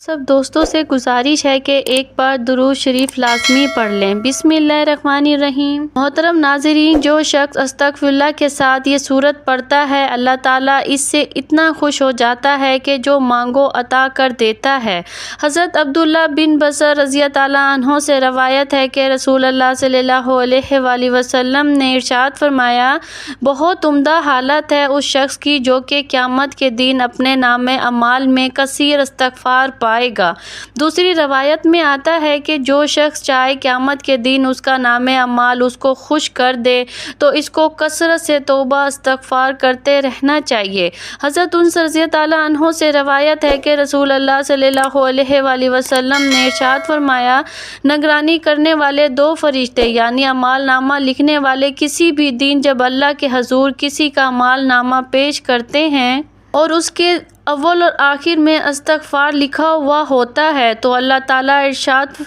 سب دوستوں سے گزارش ہے کہ ایک بار درود شریف لازمی پڑھ لیں۔ بسم اللہ الرحمن الرحیم۔ محترم ناظرین، جو شخص استغفر اللہ کے ساتھ یہ سورت پڑھتا ہے، اللہ تعالیٰ اس سے اتنا خوش ہو جاتا ہے کہ جو مانگو عطا کر دیتا ہے۔ حضرت عبداللہ بن بصر رضی اللہ عنہ سے روایت ہے کہ رسول اللہ صلی اللہ علیہ وآلہ وسلم نے ارشاد فرمایا، بہت عمدہ حالت ہے اس شخص کی جو کہ قیامت کے دن اپنے نامہ اعمال میں کثیر استغفار پائے گا۔ دوسری روایت میں آتا ہے کہ جو شخص چاہے قیامت کے دن اس کا نامہ اعمال اس کو خوش کر دے تو اس کو کثرت سے توبہ استغفار کرتے رہنا چاہیے۔ حضرت انس رضی اللہ عنہ سے روایت ہے کہ رسول اللہ صلی اللہ علیہ وآلہ وسلم نے ارشاد فرمایا، نگرانی کرنے والے دو فرشتے یعنی اعمال نامہ لکھنے والے کسی بھی دن جب اللہ کے حضور کسی کا اعمال نامہ پیش کرتے ہیں اور اس کے اول اور آخر میں استغفار لکھا ہوا ہوتا ہے تو اللہ تعالیٰ ارشاد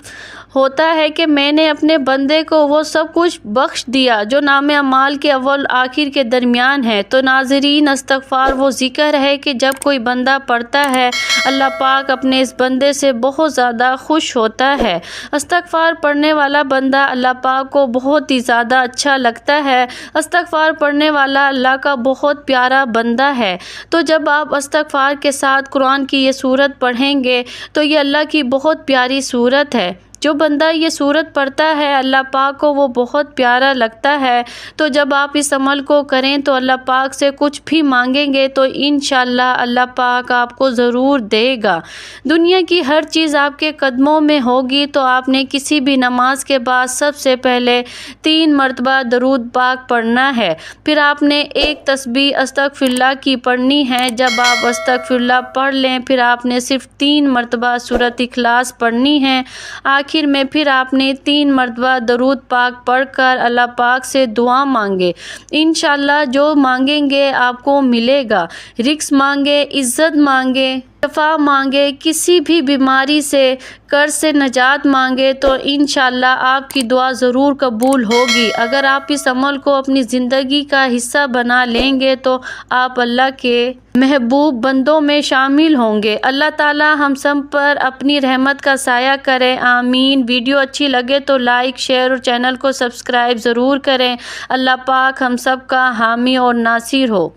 ہوتا ہے کہ میں نے اپنے بندے کو وہ سب کچھ بخش دیا جو نامہ اعمال کے اول آخر کے درمیان ہے۔ تو ناظرین، استغفار وہ ذکر ہے کہ جب کوئی بندہ پڑھتا ہے اللہ پاک اپنے اس بندے سے بہت زیادہ خوش ہوتا ہے۔ استغفار پڑھنے والا بندہ اللہ پاک کو بہت ہی زیادہ اچھا لگتا ہے۔ استغفار پڑھنے والا اللہ کا بہت پیارا بندہ ہے۔ تو جب آپ استغفار کے ساتھ قرآن کی یہ سورت پڑھیں گے تو یہ اللہ کی بہت پیاری سورت ہے۔ جو بندہ یہ سورت پڑھتا ہے اللہ پاک کو وہ بہت پیارا لگتا ہے۔ تو جب آپ اس عمل کو کریں تو اللہ پاک سے کچھ بھی مانگیں گے تو انشاءاللہ اللہ پاک آپ کو ضرور دے گا۔ دنیا کی ہر چیز آپ کے قدموں میں ہوگی تو آپ نے کسی بھی نماز کے بعد سب سے پہلے 3 مرتبہ درود پاک پڑھنا ہے۔ پھر آپ نے ایک تسبیح استغفر اللہ کی پڑھنی ہے۔ جب آپ استغفر اللہ پڑھ لیں پھر آپ نے صرف 3 مرتبہ سورۃ اخلاص پڑھنی ہے۔ آخر میں پھر آپ نے 3 مرتبہ درود پاک پڑھ کر اللہ پاک سے دعا مانگے۔ انشاءاللہ جو مانگیں گے آپ کو ملے گا۔ رزق مانگے، عزت مانگے، شفا مانگے، کسی بھی بیماری سے قرض سے نجات مانگے تو انشاءاللہ آپ کی دعا ضرور قبول ہوگی۔ اگر آپ اس عمل کو اپنی زندگی کا حصہ بنا لیں گے تو آپ اللہ کے محبوب بندوں میں شامل ہوں گے۔ اللہ تعالی ہم سب پر اپنی رحمت کا سایہ کرے، آمین۔ ویڈیو اچھی لگے تو لائک، شیئر اور چینل کو سبسکرائب ضرور کریں۔ اللہ پاک ہم سب کا حامی اور ناصر ہو۔